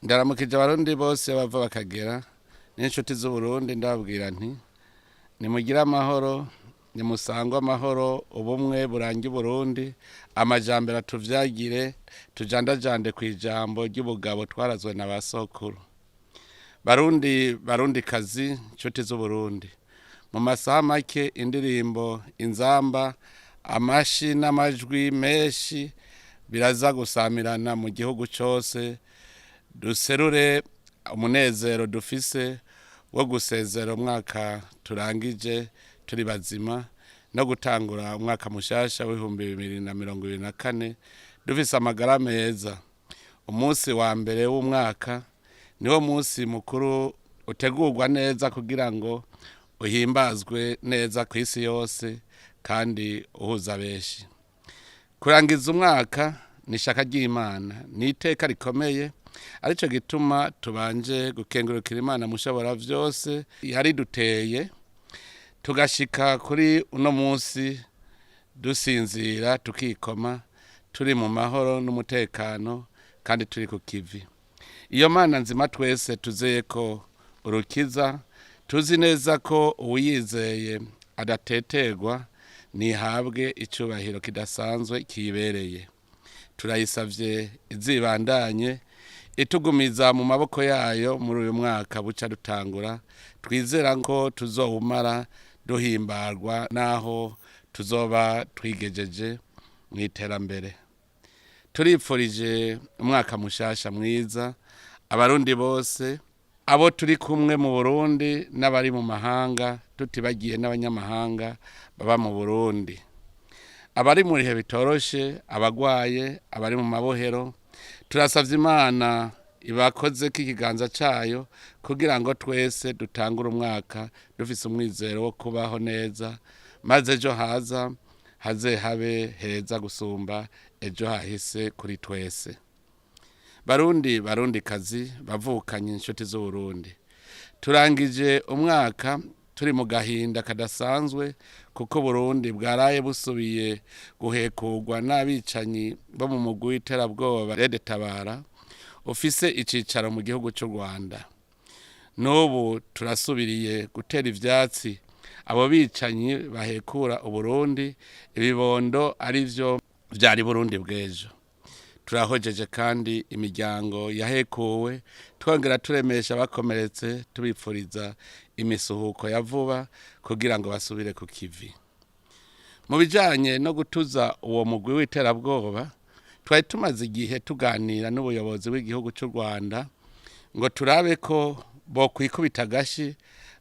Ndaramukije abarundi bose bava bakagera n'inshuti z'u Burundi ndababwira nti nimugira amahoro nimusangwa amahoro ubumwe burangi Burundi amajambere tuvyagire tujandajande kwijambo ry'ubugabo twarazwe na basokuru barundi kazi nshuti z'u Burundi mu masaha make indirimbo inzamba amashi n'amajwi menshi biraza gusamirana mu gihugu cyose duserure umunezero dufise wo gusezera umwaka turangije turi bazima no gutangura umwaka mushasha w'2024 dufise amagara meza. Umunsi wa mbere w'umwaka niwo munsi mukuru utegurwa neza kugira ngo uhimbazwe neza ku isi yose kandi uhuza benshi. Kurangiza umwaka ni ishaka ry'Imana ni iteka rikomeye arico gituma tubanje gukengurukira Imana mushobora vyose yari duteye tugashika kuri uno munsi dusinzira tukikoma turi mu mahoro n'umutekano kandi turi ku kivi. Iyo Mana nzima twese tuzeye ko urukiza tuzi neza ko uwiyizeye adateterwa nihabwe icubahiro kidasanzwe kibereye. Turayisavye izibandanye itugumiza mu maboko yayo muri uyu mwaka buca dutangura twizera ko tuzowumara duhimbarwa naho tuzoba twigejeje mu iterambere. Turipfurije umwaka mushasha mwiza abarundi bose abo turi kumwe mu Burundi n'abari mu mahanga tutibagiye n'abanyamahanga baba mu Burundi, abari mu bihe bitoroshe, abagwaye, abari mu mabohero. Turasavye Imana ibakoze k'ikiganza cayo kugira ngo twese dutangure umwaka dufise umwizero wo kubaho neza maze ejo haze habe heza gusumba ejo hahise kuri twese. Barundi kazi bavukanye inshuti z'u Burundi, turangije umwaka turi mu gahinda kadasanzwe kuko Burundi bwaraye busubiye guhekurwa n'abicanyi bo mu mugwi w'iterabwoba Tabara ufise icicaro mu gihugu cy'u Rwanda. N'ubu turasubiriye gutera ivyatsi abo bicanyi bahekura Uburundi, ibibondo arivyo vyari Burundi bw'ejo. Turahojeje kandi imiryango yahekuwe twongera turemesha bakomeretse tubipfuriza imisuhuko ya vuba kugira ngo basubire ku kivi. Mu bijanye no gutuza uwo mugwi w'iterabwoba twari tumaze igihe tuganira n'ubuyobozi bw'igihugu cy'u Rwanda ngo turabe ko bo kwikubita agashi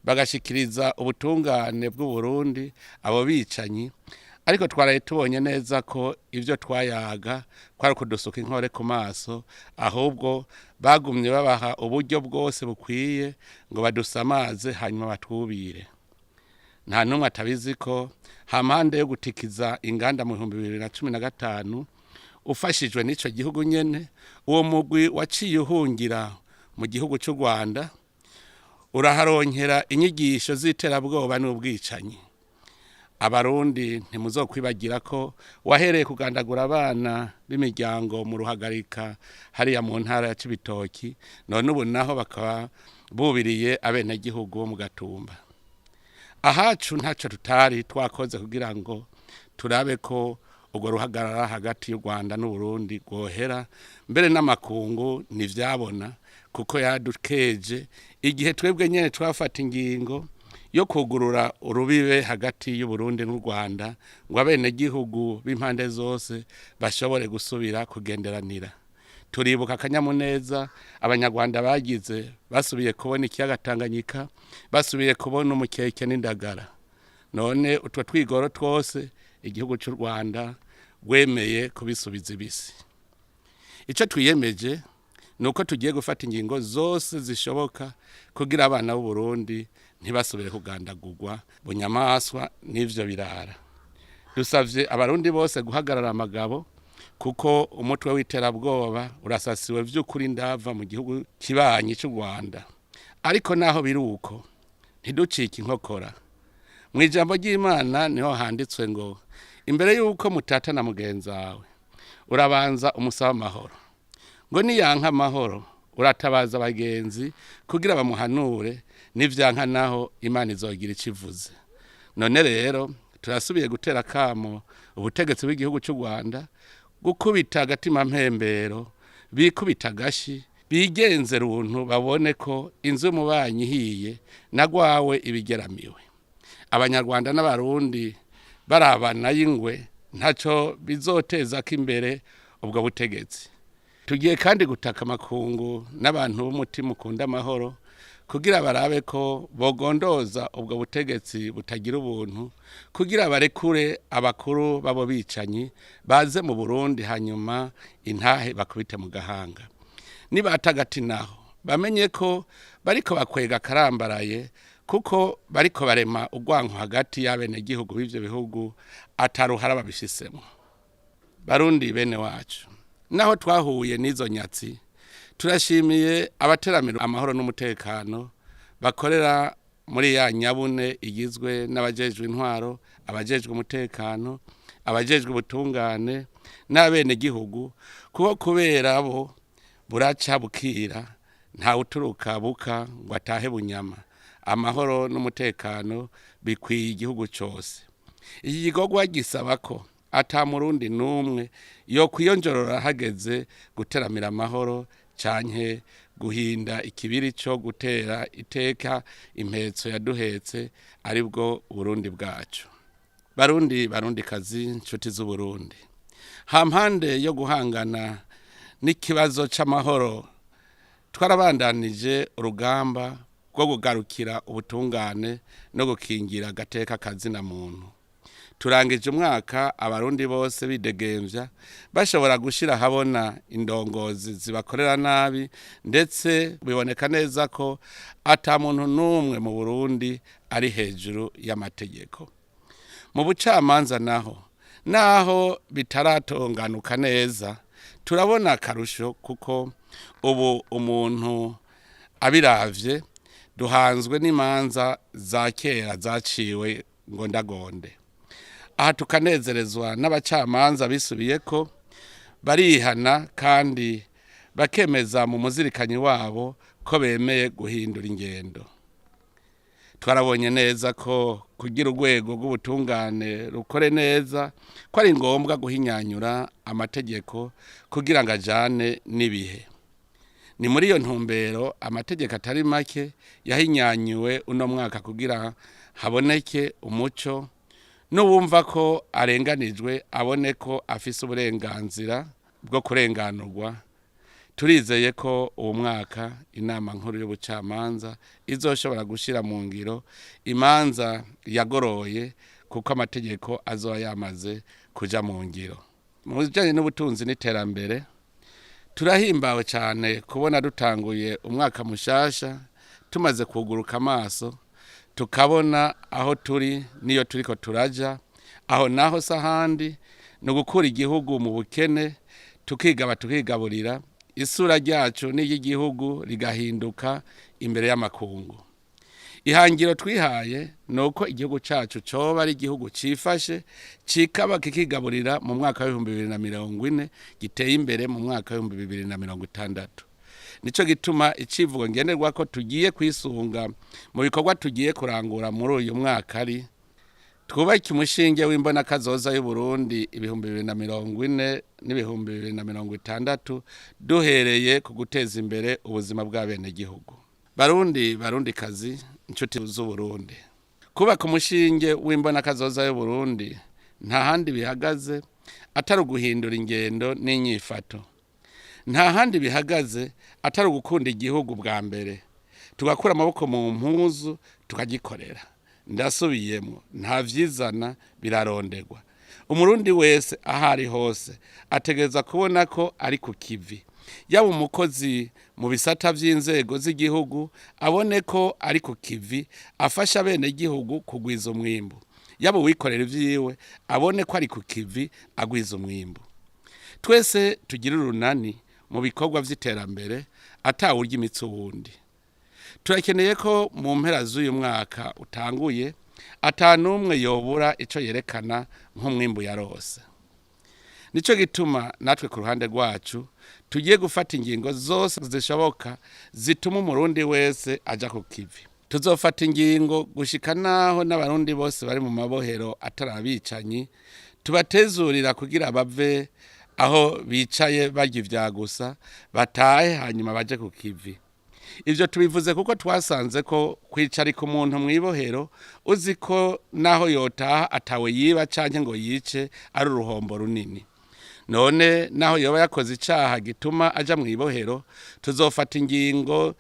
bagashikiriza ubutungane bw'u Burundi abo bicanyi, ariko twaraye tubonye neza ko ivyo twayaga kwari kudusuka inkore ku maso, ahubwo bagumye babaha uburyo bwose bukwiye ngo badusamaze hanyuma batwubire. Nta numwe atabizi ko hampande yo gutikiza inganda mu 2015 ufashijwe n'ico gihugu nyene uwo mugwi waciye uhungira mu gihugu cy'u Rwanda uraharonkera inyigisho z'iterabwoba n'ubwicanyi. Abarundi ntimuzokwibagira ko wahereye kugandagura abana b'imiryango mu ruhagarika hariya mu ntara ya Cibitoki, none ubu naho bakaba bubiriye abenegihugu bo mu Gatumba. Ahacu ntaco tutari twakoze kugira ngo turabe ko ubwo ruhagarara hagati y'u Rwanda n'u Burundi rwohera, mbere n'amakungu nivyabona kuko yadukeje igihe twebwe nyene twafata ingingo yo kugurura urubibe hagati y'u Burundi n'u Rwanda ngo abenegihugu b'impande zose bashobore gusubira kugenderanira. Turibuka akanyamuneza abanyarwanda bagize basubiye kubona ikiyaga Tanganyika, basubiye kubona umukeke n'indagara. None utwo twigoro twose igihugu cy'u Rwanda wemeye kubisubiza ibisi. Ico twiyemeje nuko tugiye gufata ingingo zose zishoboka kugira abana b'u Burundi ntibasubire kugandagurwa bunyamaswa n'ivyo birara. Dusavye abarundi bose guhagarara amagabo kuko umutwe w'iterabwoba urasasiwe vy'ukuri ndava mu gihugu kibanyi cy'u Rwanda. Ariko naho biruko ntiducike inkokora. Mu ijambo ry'Imana niho handitswe ngo imbere yuko mutata na mugenzi wawe urabanza umusaba amahoro, ngo niyanka amahoro uratabaza abagenzi kugira bamuhanure n'ivyanka naho Imana izogira ikivuze. None rero turasubiye gutera kamo ubutegetsi bw'igihugu cy'u Rwanda gukubita agatima mpembero, bikubita gashi, bigenze runtu babone ko inzu mubanyi hiye nagwawe ibigeramiwe. Abanyarwanda n'abarundi barabana y'ingwe ntaco bizoteza kimbere ubwo butegetsi. Tugiye kandi gutaka amakungu n'abantu b'umutima ukunda amahoro kugira barabe ko bogondoza ubwo butegetsi butagira ubuntu, kugira barekure abakuru babo bicanyi baze mu Burundi hanyuma intahe bakubite mu gahanga. Nibatagati naho bamenye ko bariko bakwega karambaraye, kuko bariko barema urwanko hagati y'abene gihugu b'ivyo bihugu ataruhara babishisemo. Barundi bene wacu, naho twahuye n'izo nyatsi, turashimiye abateramira amahoro n'umutekano bakorera muri ya nyabune igizwe n'abajejwe intwaro, abajejwe umutekano, abajejwe ubutungane n'abene gihugu, kuko kubera abo buraca bukira nta uturuka buka ngo atahe bunyama. Amahoro n'umutekano bikwiye igihugu cyose. Iki gikorwa gisaba ko ata murundi numwe yo kwiyonjorora hageze guteramira amahoro canke guhinda ikibiri cyo gutera iteka impetso yaduhetse aribwo Burundi bwacu. Barundi kazi nshuti z'u Burundi, hampande yo guhangana n'ikibazo c'amahoro twarabandanije urugamba rwo kugarukira ubutungane no gukingira agateka kazina muntu. Turangije umwaka abarundi bose bidegemvya bashobora gushira habona indongozi zibakorera nabi, ndetse biboneka neza ko ata muntu numwe mu Burundi ari hejuru y'amategeko. Mu bucamanza naho bitaratonganuka neza, turabona akarusho kuko ubu umuntu abiravye duhanzwe n'imanza za kera zaciwe ngo ndagonde. Aha tukanezerezwa n'abacamanza bisubiye ko barihana kandi bakemeza mu muzirikanyi wabo ko bemeye guhindura ingendo. Twarabonye neza ko kugira urwego rw'ubutungane rukore neza ko ari ngombwa guhinyanyura amategeko kugira ngo ajane n'ibihe. Ni muri iyo ntumbero amategeko atari make yahinyanyuwe uno mwaka kugira haboneke umuco, n'uwumva ko arenganijwe abone ko afise uburenganzira bwo kurenganurwa. Turizeye ko uwo mwaka inama nkuru y'ubucamanza izoshobora gushira mu ngiro imanza yagoroye, kuko amategeko azoba yamaze kuja mu ngiro. Mu bijanye n'ubutunzi n'iterambere, turahimbawe cyane kubona dutanguye umwaka mushasha tumaze kuguruka amaso tukabona aho turi niyo turiko turaja. Aho naho sahandi no gukura igihugu mu bukene, tukigaburira isura ryacu n'iy'igihugu rigahinduka imbere y'amakungu. Ihangiro twihaye nuko igihugu cacu coba ari igihugu cifashe, cikaba kikigaburira mu mwaka wa 2040, giteye imbere mu mwaka wa 2060. Nico gituma icivugo ngenerwa ko tugiye kwisunga mu bikorwa tugiye kurangura muri uyu mwaka ari twubake umushinge w'imbona kazoza y'u Burundi 2040 n'2060, duhereye ku guteza imbere ubuzima bw'abene gihugu. Barundi kazi inshuti z'u Burundi, kubaka umushinge w'imbona kazoza y'u Burundi nta handi bihagaze atari uguhindura ingendo n'inyifato. Nta handi bihagaze atari ugukunda igihugu bwa mbere, tugakura amaboko mu mpuzu tukagikorera. Ndasubiyemo, nta vyizana birarondegwa. Umurundi wese ahari hose ategereza kubona ko ari ku kivi. Yaba umukozi mu bisata vy'inzego z'igihugu abone ko ari ku kivi afasha bene gihugu kugwiza umwimbu. Yaba wikorera ivyiwe abone ko ari ku kivi agwiza umwimbu. Twese tugira urunani mu bikorwa vy'iterambere atawurya imitsi wundi. Turakeneye ko mu mpera z'uyu mwaka utanguye atanumwe yobura ico yerekana nk'umwimbu yarose. nico gituma natwe ku ruhande rwacu tugiye gufata ingingo zose zishoboka zituma umurundi wese aja ku kivi. Tuzofata ingingo gushika naho n'abarundi bose bari mu mabohero atarabicanyi tubatezurira kugira bave aho bicaye barya ivyagusa batahe hanyuma baje ku kivi. Ivyo tubivuze kuko twasanze ko kwicarika umuntu mw'ibohero uzi ko naho yotaha atawe yiba canke ngo yice ari uruhombo runini. None naho yoba yakoze icaha gituma aja mw'ibohero tuzofata ingingo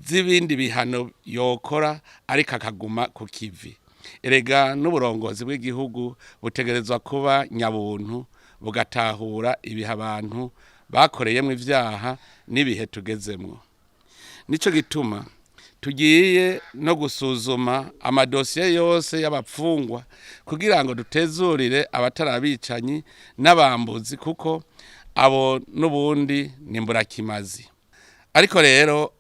z'ibindi bihano yokora ariko akaguma ku kivi. Erega n'uburongozi bw'igihugu butegerezwa kuba nyabuntu bugatahura ibiha abantu bakoreyemwo ivyaha n'ibihe tugezemwo. Nico gituma tugiye no gusuzuma amadosiye yose y'abapfungwa kugira ngo dutezurire abatarabicanyi n'abambuzi kuko abo n'ubundi nimburakimazi. Ariko rero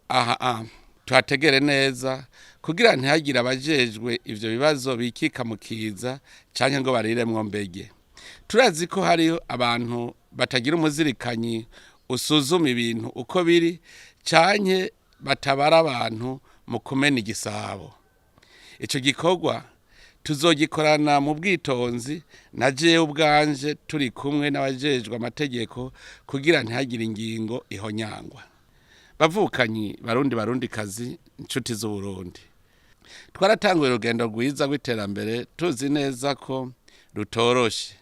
tuhategere neza kugira ntihagire abajejwe ivyo bibazo bikika mu kiza canke ngo bariremwo mbege. Turazi ko hari abantu batagira umuzirikanyi usuzuma ibintu uko biri canke batabara abantu mu kumena igisabo. Ico gikorwa tuzogikorana mu bwitonzi na jewe ubwanje turi kumwe n'abajejwe amategeko kugira ntihagire ingingo ihonyangwa. Bavukanyi barundi kazi inshuti z'Uburundi, twaratanguye urugendo rwiza rw'iterambere tuzi neza ko rutoroshe,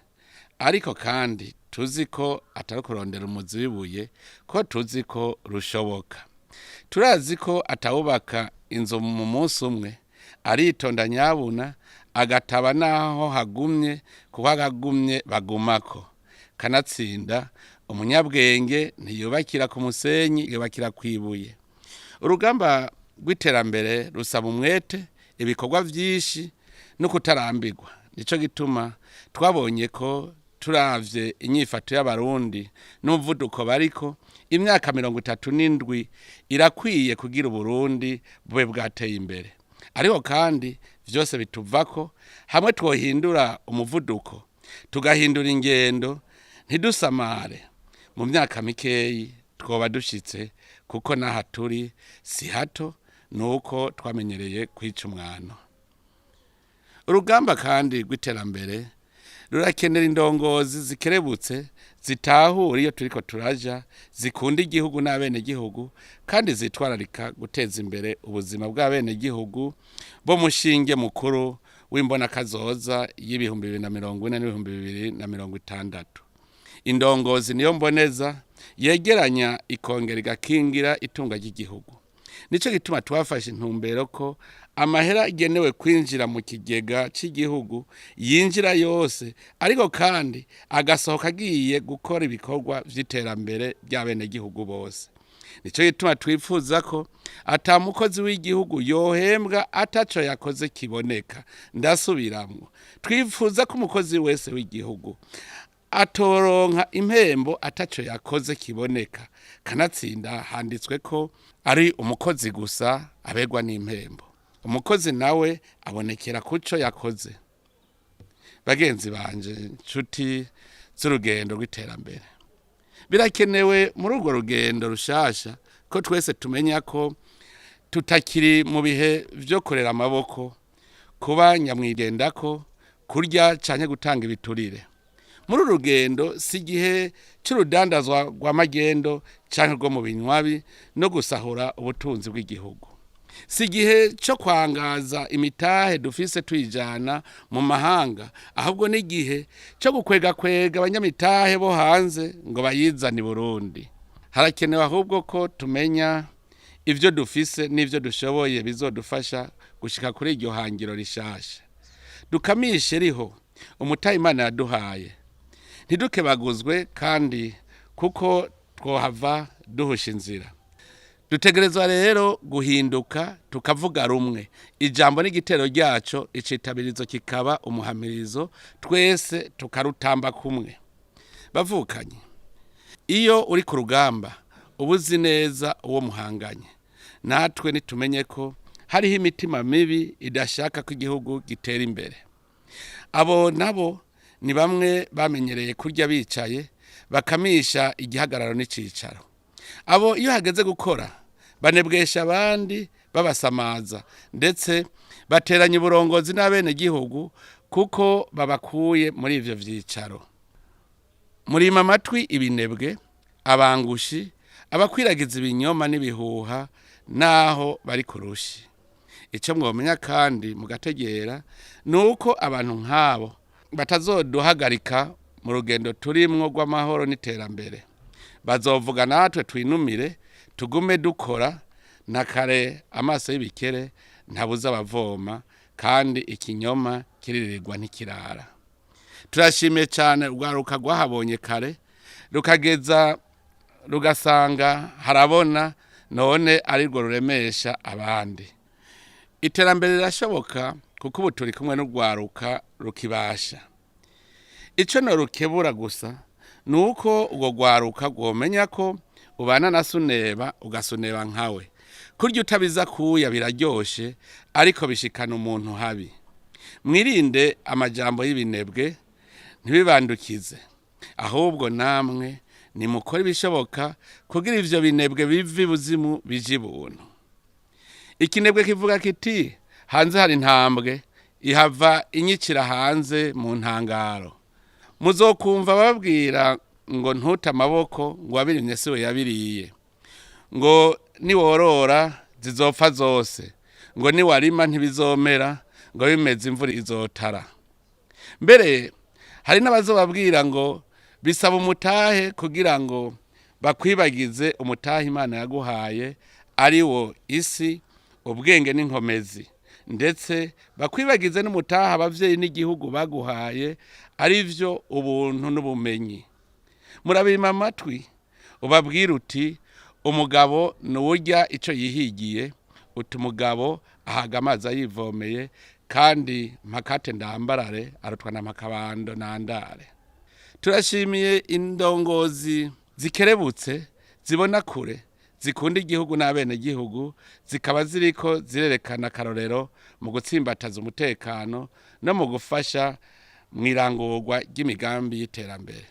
ariko kandi tuzi ko atari kurondera umuzi w'ibuye, ko tuzi ko rushoboka. Turazi ko atawubaka inzu mu munsi umwe, aritonda nyabuna agataba naho hagumye kuko hagumye bagumako. Kanatsinda umunyabwenge ntiyubakira ku musenyi, yubakira kwibuye. Urugamba rw'iterambere rusaba umwete, ibikorwa vyinshi no kutarambirwa. Nico gituma twabonye ko turavye inyifato y'abarundi n'umuvuduko bariko, imyaka 37 irakwiye kugira Uburundi bube bwateye imbere. Ariko kandi vyose bituvako hamwe twohindura umuvuduko tugahindura ingendo ntidusamare. Mu myaka mikeyi twoba dushitse kuko naha turi si hato, nuko twamenyereye kwica umwano. Urugamba kandi rw'iterambere rurakenera indongozi zikerebutse zitahura iyo turiko turaja, zikunda igihugu n'abene gihugu kandi zitwararika guteza imbere ubuzima bw'abene gihugu bo mushinge mukuru w'imbona kazoza y'ibihumbi 2040 n'2060. Indongozi niyo mboneza yegeranya ikongera igakingira itunga ry'igihugu. Nico gituma twafashe intumbero ko amahera agenewe kwinjira mu kigega cy'igihugu yinjira yose, ariko kandi agasohoka agiye gukora ibikorwa vy'iterambere by'abene gihugu bose. Nico gituma twifuza ko atamukozi w'igihugu yohembwa ataco yakoze kiboneka. Ndasubiramwo, twifuza ko umukozi wese w'igihugu atoronka impembo ataco yakoze kiboneka. Kanatsinda handitswe ko ari umukozi gusa abegwa n'impembo, umukozi nawe abonekera kuco yakoze. Bagenzi banje, nshuti z'urugendo rw'iterambere, birakenewe muri urwo rugendo rushasha ko twese tumenya ko tutakiri mu bihe vyo korera amaboko, kuba nyamwigendako, kurya canke gutanga ibiturire. Muri urugendo si gihe c'urudandazwa rwa magendo canke rwo mu binywabi no gusahura ubutunzi bw'igihugu. Si gihe cyo kwangaza imitahe dufise tuyijana mu mahanga, ahubwo ni gihe cyo gukwega abanyamitahe bo hanze ngo bayizane Burundi. Harakenewe ahubwo ko tumenya ivyo dufise n'ivyo dushoboye bizodufasha gushika kuri iryo hangiro rishasha. Dukamishe riho umutahe Imana yaduhaye, ntidukebaguzwe kandi kuko twohava duhusha inzira. Dutegerezwa rero guhinduka tukavuga rumwe. Ijambo n'igitero ryaco icitabirizo kikaba umuhamirizo, twese tukarutamba kumwe. Bavukanye, iyo uri ku rugamba ubuzi neza uwo muhanganye. Natwe nitumenye ko hariho imitima mibi idashaka ko igihugu gitera imbere. Abo nabo ni bamwe bamenyereye kurya bicaye bakamisha igihagararo n'icicaro. Abo iyo hageze gukora banebwesha abandi babasamaza ndetse bateranya uburongozi n'abene gihugu kuko babakuye muri ivyo vyicaro. Murima amatwi ibinebwe, abangushi, abakwiragiza ibinyoma n'ibihuha naho bari kurushi. Ico mwomenya kandi mugategera nuko abantu nk'abo batazoduhagarika mu rugendo turimwo rw'amahoro n'iterambere. Bazovuga natwe twinumire tugume dukora na kare amaso y'ibikere ntabuza abavoma kandi ikinyoma kiririrwa ntikirara. Turashimiye cyane urwaruka rwahabonye kare rukageza rugasanga harabona none arirwo ruremesha abandi. Iterambere rirashoboka kuko ubu turi kumwe n'urwaruka rukibasha. Ico no rukebura gusa nuko urwo rwaruka rwomenya ko ubana na suneba ugasuneba nkawe. Kurya utabiza kuya biraryoshe ariko bishikana umuntu habi. Mwirinde amajambo y'ibinebwe ntibibandukize. Ahubwo namwe nimukora ibishoboka kugira ivyo binebwe bivi buzimu bije buntu. Ikinebwe kivuga kiti hanze hari intambwe ihava inyicira hanze mu ntangaro. Muzokumva babwira ngo ntuta amaboko ngo wabirimye siwe yabiriye. Ngo niworora zizopfa zose. Ngo niwarima ntibizomera ngo bimeze imvura izotara. Mbere hari n'abazobabwira ngo bisaba umutahe kugira ngo bakwibagize umutahe Imana yaguhaye ari wo isi, ubwenge n'inkomezi, ndetse bakwibagize n'umutaha abavyeyi n'igihugu baguhaye ari vyo ubuntu n'ubumenyi. Murabima amatwi ubabwira uti umugabo nuwurya ico yihigiye, uti umugabo ahaga amazi ayivomeye kandi mpakate ndambarare arutwa na makabando nandare. Turashimiye indongozi zikerebutse zibona kure zikunda igihugu n'abene gihugu zikaba ziriko zirerekana karorero mu gutsimbataza umutekano no mu gufasha mwirangurwa ry'imigambi y'iterambere.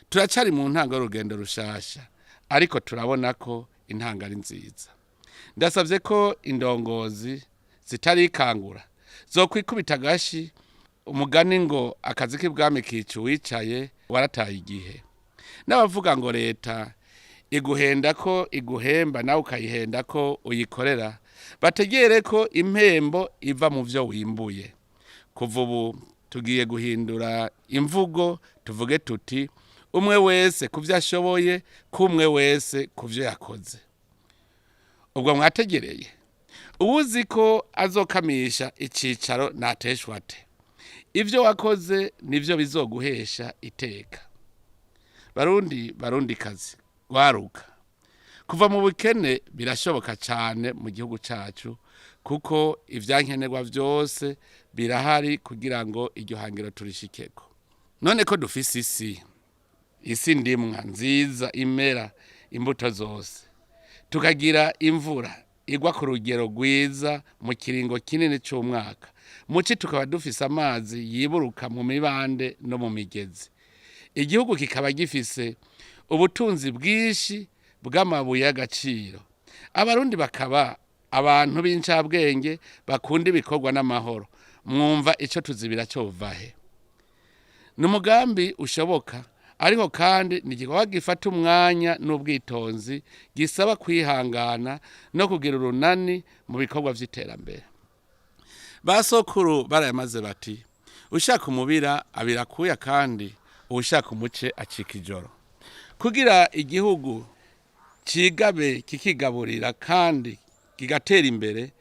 Turacari mu ntango y'urugendo rushasha ariko turabona ko intanga ari nziza. Ndasavye ko indongozi zitarikangura zokwikubita agashi umugani ngo akazi k'ibwami kicu wicaye warataye igihe. N'abavuga ngo leta iguhenda ko iguhemba nawe ukayihenda ko uyikorera bategere ko impembo iva mu vyo wimbuye. Kuva ubu tugiye guhindura imvugo tuvuge tuti umwe wese kuvyo ashoboye, kumwe wese kuvyo yakoze. Ubwo mwategereye uwuzi ko azokamisha icicaro nateshwate. Ivyo wakoze nivyo bizoguhesha iteka. Barundi kazi waruka kuva mu bukene birashoboka cyane mu gihugu cacu kuko ivyankenerwa vyose birahari kugira ngo iryo hangiro turishikeko. None ko dufise isi ndimwa nziza imera imbuto zose, tukagira imvura igwa ku rugero rwiza mu kiringo kinini c'umwaka, muci tukaba dufise amazi yiburuka mu mibande no mu migezi. Igihugu kikaba gifise ubutunzi bwishi bw'amabuye y'agaciro. Abarundi bakaba abantu b'incabwenge bakunda ibikorwa n'amahoro. Mwumva ico tuzibira cyovahe. Numugambi ushoboka ariko kandi nigikorwa gifata umwanya n'ubwitonzi gisaba kwihangana no kugira urunani mu bikorwa vy'iterambere. Basokuru barayamaze bati ushaka umubira abirakuya kandi ushaka umuce acika ijoro. Kugira igihugu cigabe kikigaburira kandi kigatera imbere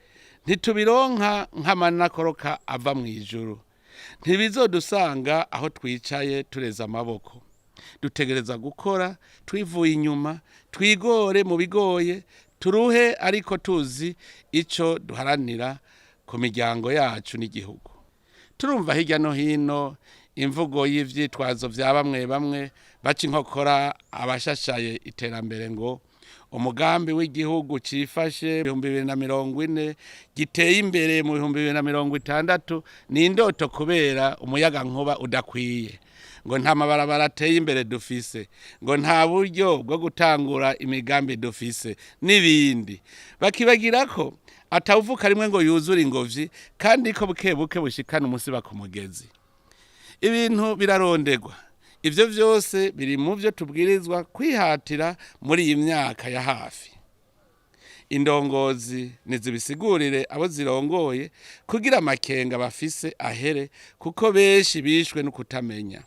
ntitubironka nk'amanakoroka ava mu ijuru. Ntibizodusanga aho twicaye tureza amaboko. Dutegereza gukora twivuye inyuma, twigore mu bigoye, turuhe ariko tuzi ico duharanira ku miryango yacu n'igihugu. Turumva hirya no hino imvugo y'ivyitwazo vya bamwe baca inkokora abashashaye iterambere ngo umugambi w'igihugu cifashe 2040 giteye imbere mu 2060 ni indoto kubera umuyaga nkuba udakwiye, ngo nta mabarabara ateye imbere dufise, ngo nta buryo bwo gutangura imigambi dufise n'ibindi. Bakibagira ko atawuvuka rimwe ngo yuzure ingovyi kandi ko buke bushikana umusiba ku mugezi. Ibintu birarondegwa, ivyo vyose biri mu vyo tubwirizwa kwihatira muri iyi myaka ya hafi. Indongozi nizibisigurire abo zirongoye kugira amakenga bafise ahere, kuko benshi bishwe no kutamenya.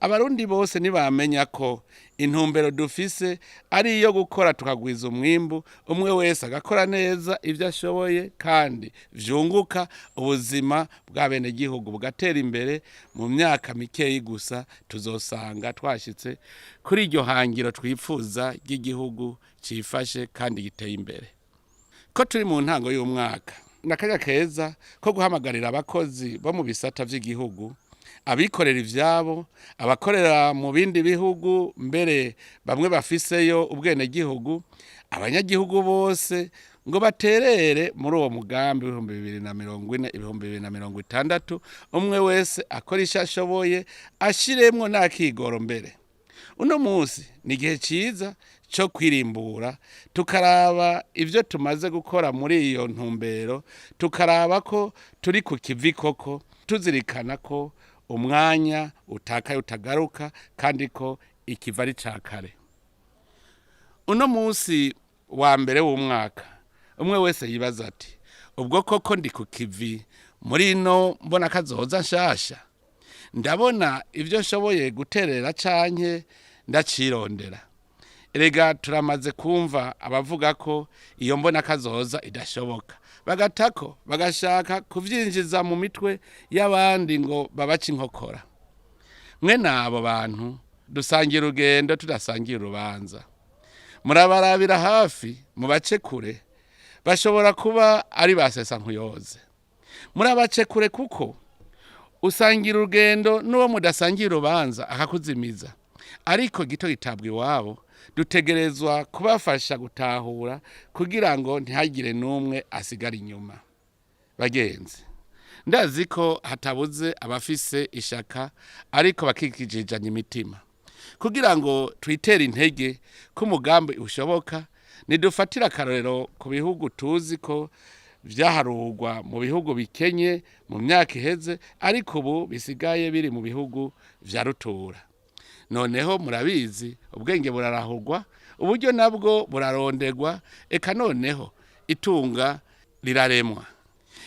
Abarundi bose nibamenya ko intumbero dufise ari iyo gukora tukagwiza umwimbu, umwe wese agakora neza ivyo ashoboye kandi vyunguka, ubuzima bw'abene gihugu bugatera imbere, mu myaka mikeyi gusa tuzosanga twashitse kuri iryo hangiro twifuza ry'igihugu cifashe kandi giteye imbere. Ko turi mu ntango y'umwaka, nakanya keza ko guhamagarira abakozi bo mu bisata vy'igihugu, abikorera ivyabo, abakorera mu bindi bihugu, mbere bamwe bafiseyo ubwene gihugu, abanyagihugu bose ngo baterere muri uwo mugambi 2040 2060, umwe wese akoresha ashoboye, ashiremwo n'akigoro mbere. Uno munsi ni igihe ciza cyo kwirimbura, tukaraba ivyo tumaze gukora muri iyo ntumbero, tukaraba ko turi ku kivi koko, tuzirikana ko umwanya utakaye utagaruka kandi ko ikiva ari cakare. Uno munsi wa mbere w'umwaka, umwe wese yibaza ati, ubwo koko ndi ku kivi muri ino mbona kazoza nshasha, ndabona ivyo nshoboye guterera canke ndacirondera. Erega turamaze kumva abavuga ko iyo mbona kazoza idashoboka, bagatako bagashaka kuvyinjiza mu mitwe y'abandi ngo babace inkokora. Mwe nabo bantu dusangira urugendo tudasangira urubanza, murabarabira hafi mu bace kure, bashobora kuba ari basesa nkuyoze. Murabace kure kuko usangira urugendo n'uwo mudasangira urubanza akakuzimiza, ariko gito gitabwa iwabo. Dutegerezwa kubafasha gutahura kugira ngo ntihagire n'umwe asigara inyuma. Bagenzi, ndazi ko hatabuze abafise ishaka ariko bakikijijanya imitima. Kugira ngo twitere intege ko umugambi ushoboka, nidufatira akarorero ku bihugu tuzi ko vyaharurwa mu bihugu bikenye mu myaka iheze, ariko ubu bisigaye biri mu bihugu vya rutura. Noneho murabizi ubwenge burarahurwa, uburyo nabwo burarondegwa, eka noneho itunga riraremwa.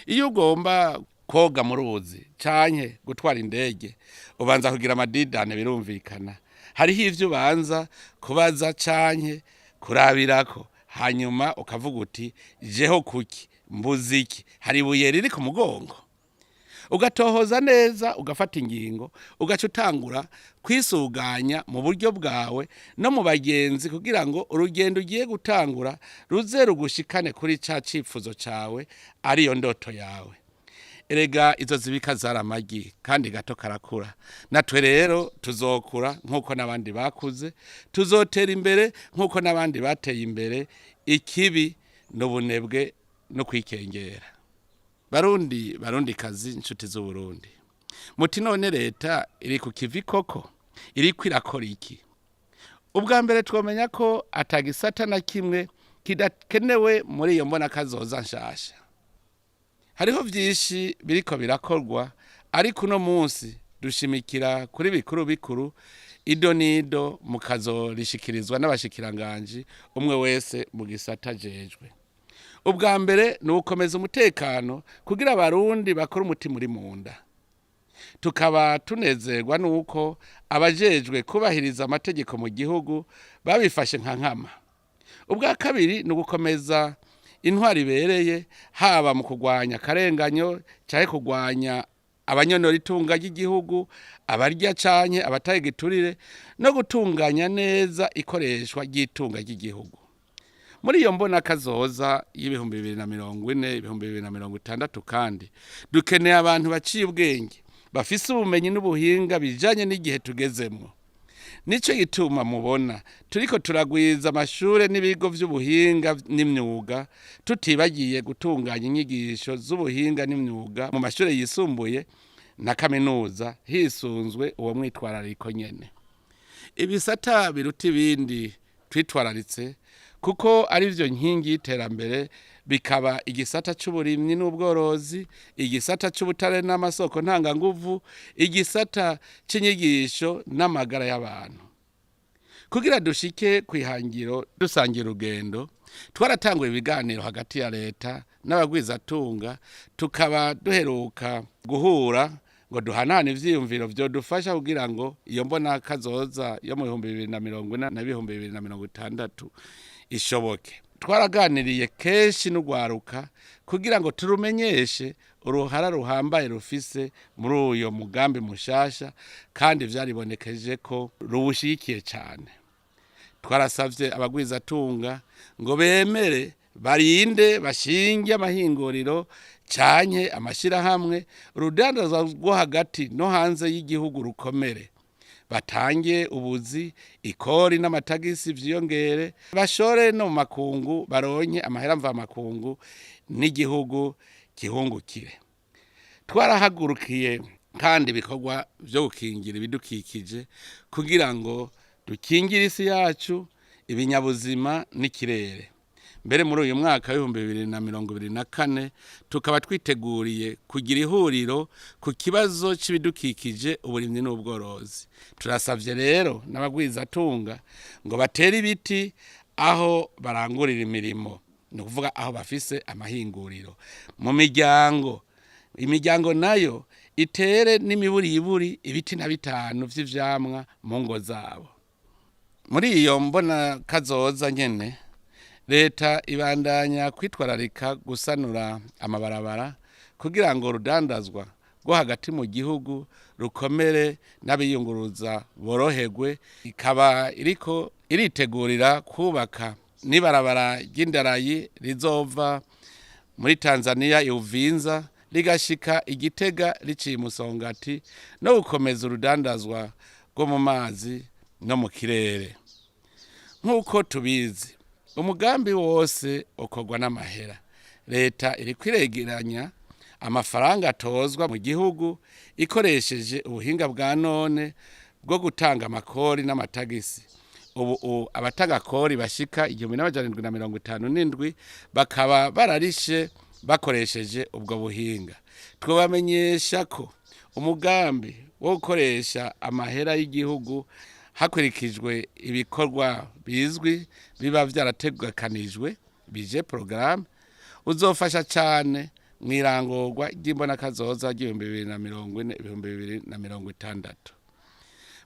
Iyo ugomba koga mu ruzi canke gutwara indege, ubanza kugira amadidane, birumvikana. Hariho ivyo ubanza kubaza canke kurabirako, hanyuma ukavuga uti jeho kuki, mbuziki, hari ibuye riri ku mugongo. Ugatohoza neza, ugafata ingingo, ugaca utangura kwisuganya mu buryo bwawe no mu bagenzi, kugira ngo urugendo ugiye gutangura ruze rugushikane kuri ca cifuzo cawe, ariyo ndoto yawe. Erega izo zibika zaramagi kandi gato karakura. Natwe rero tuzokura nkuko nabandi bakuze, tuzotera imbere nkuko nabandi bateye imbere, ikibi n'ubunebwe no kwikengera. Barundi kazi, inshuti z'Uburundi, muti none leta iri ku kivi koko, iri kwirakora iki? Ubwa mbere twomenya ko atagisata na kimwe kidakenewe muri iyo mbona kazoza nshasha. Hariho vyinshi biriko birakorwa, ariko uno munsi dushimikira kuri bikuru idonido mukazorishikirizwa n'abashikiranganji, umwe wese mu gisata jejwe. Ubwa mbere ni ukomeza umutekano kugira abarundi bakora umutima uri munda. Tukaba tunezerwa nuko abajejwe kubahiriza amategeko mu gihugu babifashe nka nkama. Ubwa kabiri ni ugukomeza intwari ibereye, haba mu kugwanya akarenganyo canke kugwanya abanyonora itunga ry'igihugu, abarya canke abataye giturire, no gutunganya neza ikoreshwa ry'itunga ry'igihugu. Muri iyo mbona kazoza y'ibihumbi 2040 2060 kandi dukeneye abantu baciye ubwenge, bafise ubumenyi n'ubuhinga bijanye n'igihe tugezemwo. nico gituma mubona turiko turagwiza amashure n'ibigo vy'ubuhinga n'imyuga tutibagiye gutunganya inyigisho z'ubuhinga n'imyuga mu mashure yisumbuye na kaminuza hisunzwe uwo mwitwarariko nyene. Ibisata biruta ibindi twitwararitse kuko ari vyo nkingi y'iterambere, bikaba igisata c'uburimyi n'ubworozi, igisata c'ubutare n'amasoko ntanganguvu, igisata c'inyigisho n'amagara y'abantu. Kugira dushike kwihangiro dusangira urugendo, twaratanguye ibiganiro hagati ya leta n'abagwizatunga, tukaba duheruka guhura ngo duhanane ivyiyumviro vyodufasha kugira ngo iyo mbona kazoza yo mu 2040 na 2060 ishoboke. Twaraganiriye kenshi n'ugwaruka kugira ngo turumenyeshe uruhara ruhambaye rufise muri uyo mugambi mushasha, kandi vyaribonekeje ko ruwushigikiye cyane. Twarasavye abagwizatunga ngo bemere barinde bashinge amahinguriro canke amashirahamwe urudandazwa rwo hagati no hanze y'igihugu rukomere, batange ubuzi, ikori n'amatagisi vyiyongere, bashore no mu makungu baronke amahera mva makungu n'igihugu gihungukire. Twarahagurukiye kandi ibikorwa vyo gukingira ibidukikije kugira ngo dukingire isi yacu, ibinyabuzima n'ikirere. Mbere muri uyu mwaka wa 2024 tukaba twiteguriye kugira ihuriro ku kibazo c'ibidukikije, uburimyi n'ubworozi. Turasavye rero n'abagwizatunga ngo batere ibiti aho barangurira imirimo, ni ukuvuga aho bafise amahinguriro. Mu imiryango nayo itere n'imiburiburi ibiti na 5 vy'ivyamwa mu ngo zabo. Muri iyo mbona kazoza nyene leta ibandanya kwitwararika gusanura amabarabara kugira ngo rudandazwa rwo hagati mu gihugu rukomere n'abiyunguruza boroherwe. Ikaba iriko iritegurira kubaka n'ibarabara ry'indarayi rizova muri Tanzania Uvinza ligashika Igitega riciye Musongati, no gukomeza urudandazwa rwo mu mazi no mu kirere. Nk'uko tubizi umugambi wose ukorwa n'amahera. Leta iri kwiregeranya amafaranga atozwa mu gihugu ikoresheje ubuhinga bwa none bwo gutanga amakori n'amatagisi. Ubu abatagakori bashika 1757 bakaba bararishe bakoresheje ubwo buhinga. Twabamenyesha ko umugambi wo gukoresha amahera y'igihugu hakurikijwe ibikorwa bizwi biba vyarategekanijwe bije programme uzofasha cyane mwirangorwa ry'imbona kazoza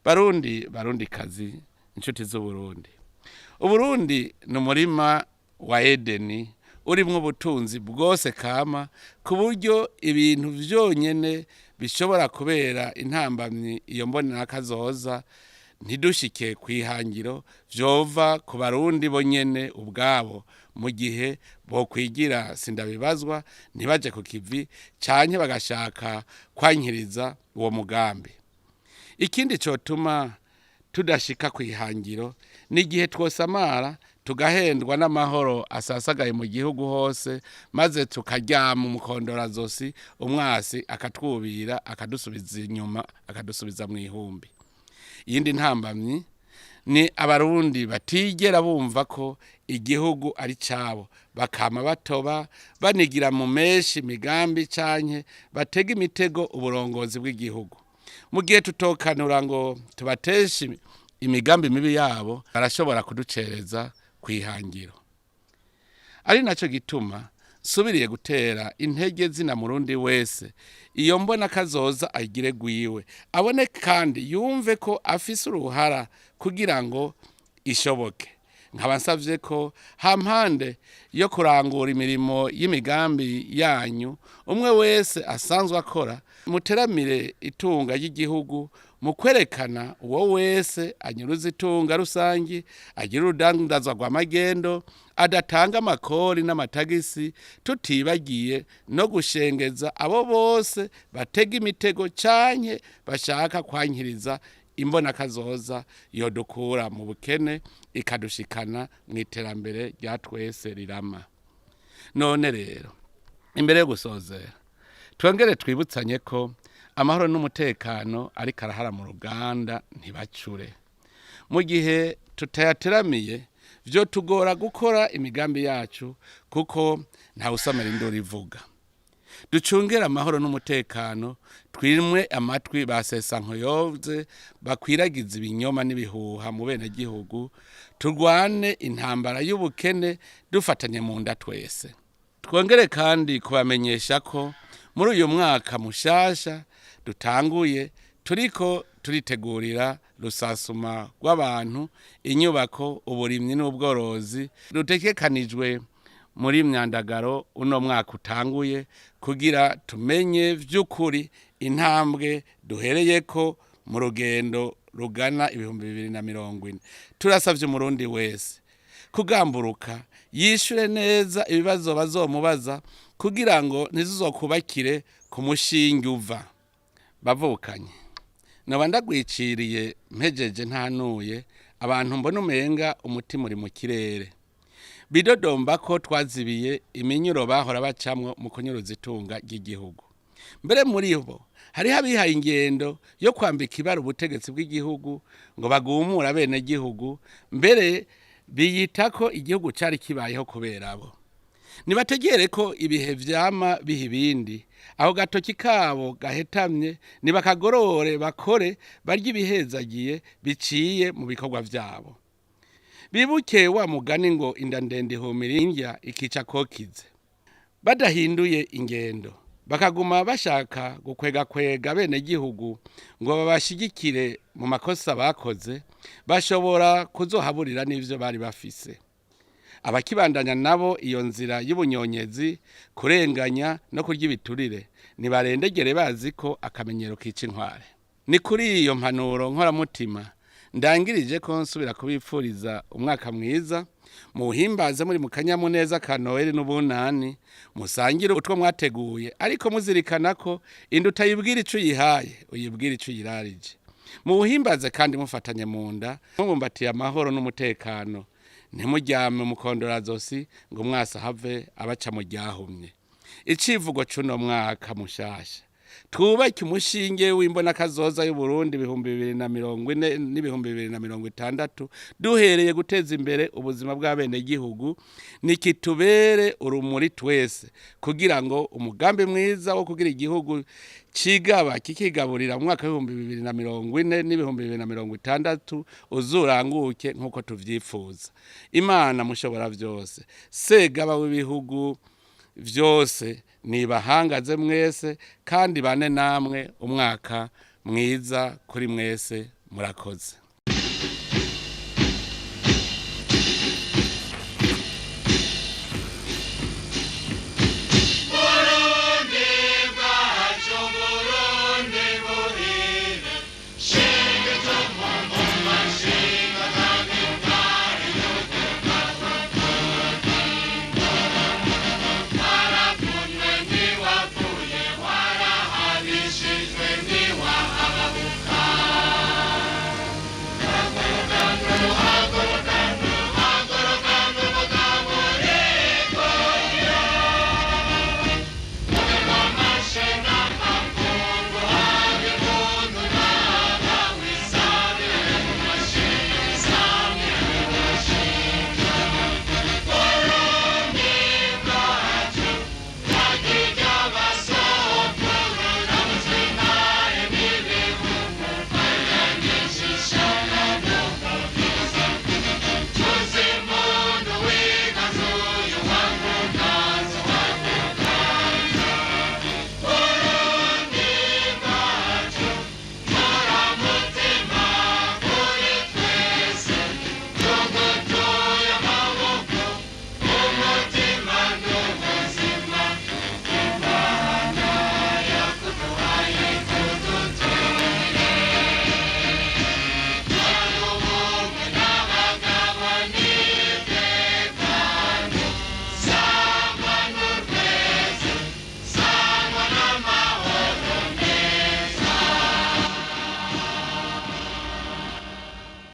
2040-2060. Barundi kazi, inshuti z'Uburundi. Uburundi ni umurima wa Edeni urimwo ubutunzi bwose kama, ku buryo ibintu vyonyene bishobora kubera intambamyi iyo mbona kazoza ntidushike kwihangiro vyova ku barundi bonyene ubwabo, mu gihe bo kwigira sindabibazwa ntibaje ku kivi canke bagashaka kwankiriza uwo mugambi. Ikindi cotuma tudashika kwihangiro ni igihe twosamara tugahendwa n'amahoro asasagaye mu gihugu hose, maze tukaryama umukondora zosi umwasi akatwubira akadusubiza inyuma akadusubiza mu ihumbi. Iyindi ntambamyi ni abarundi batigera bumva ko igihugu ari cabo, bakama batoba banigira mu meshi migambi canke batega imitego uburongozi bw'igihugu. Mu gihe tutokanura ngo tubateshe imigambi mibi yabo, barashobora kuducereza kwihangiro. Ari naco gituma subiriye gutera intege zina murundi wese iyo mbona kazoza agire gwiwe, abone kandi yumve ko afise uruhara kugira ngo ishoboke. Nkaba nsavye ko hampande yo kurangura imirimo y'imigambi yanyu, umwe wese asanzwe akora muteramire itunga ry'igihugu mu kwerekana uwo wese anyuruza itunga rusangi, agira urudandazwa rw'amagendo, adatanga amakori n'amatagisi, tutibagiye no gushengeza abo bose batega imitego canke bashaka kwankiriza imbona kazoza yodukura mu bukene ikadushikana mu iterambere rya twese rirama. None rero imbere yo gusozera twongere twibutsanye ko amahoro n'umutekano ariko arahara mu ruganda ntibacure. Mu gihe tutayateramiye vyo tugora gukora imigambi yacu kuko nta usamera induru ivuga. Ducungera amahoro n'umutekano, twimwe amatwi basesankoyoze bakwiragiza ibinyoma n'ibihuha mu bene gihugu, turwane intambara y'ubukene dufatanye mu nda twese. Twongere kandi kubamenyesha ko muri uyu mwaka mushasha dutanguye turiko turitegurira rusasuma rw'abantu, inyubako, uburimyi n'ubworozi rutegekanijwe muri myandagaro uno mwaka utanguye kugira tumenye vy'ukuri intambwe duhereyeko mu rugendo rugana 2040. Turasavye umurundi wese kugamburuka yishure neza ibibazo bazomubaza kugira ngo ntizizokubakire ku mushinge uva. Bavukanye noba ndagwiciriye mpejeje ntanuye abantu mbona umenga umutima uri mu kirere. Bidodomba ko twazibiye iminyuro bahora bacamwo mu kunyuruza itunga ry'igihugu. Mbere muri bo hariho abihaye ingendo yo kwambika ibara ubutegetsi bw'igihugu ngo bagumura bene gihugu, mbere biyita ko igihugu cari kibayeho kubera abo. Nibategere ko ibihe vyama biha ibindi, aho gatoki kabo gahetamye nibakagorore bakore barya ibihezagiye biciye mu bikorwa vyabo. Bibuke wa mugani ngo inda ndende ihumira indya ikica kokize. Badahinduye ingendo bakaguma bashaka gukwega bene gihugu ngo babashigikire mu makosa bakoze, bashobora kuzohaburira n'ivyo bari bafise. Abakibandanya nabo iyo nzira y'ubunyonyezi, kurenganya no kurya ibiturire nibarendegere bazi ko akamenyero kica inkware. Ni kuri iyo mpanuro nkoramutima ndangirije ko nsubira kubipfuriza umwaka mwiza, muhimbaze muri mukanyamuneza ka Noel n'ubunani, musangire utwo mwateguye ariko muzirikana ko induta yibwira ico yihaye uyibwira ico yirarije. Muhimbaze kandi mufatanye mu nda, mubumbatiye amahoro n'umutekano, ntimuryame mukondorazosi ngo mwasa have abaca mu ryahumye. Icivugo cuno mwaka mushasha, twubake umushinge w'imbona kazoza y'u Burundi 2040 n'2060 duhereye guteza imbere ubuzima bw'abene gihugu, nikitubere urumuri twese kugira ngo umugambi mwiza wo kugira igihugu cigaba kikigaburira mu mwaka 2040 n'2060 uzuranguke nkuko tuvyifuza. Imana mushobora vyose, segaba w'ibihugu vyose nibahangaze mwese kandi bane namwe umwaka mwiza kuri mwese. Murakoze.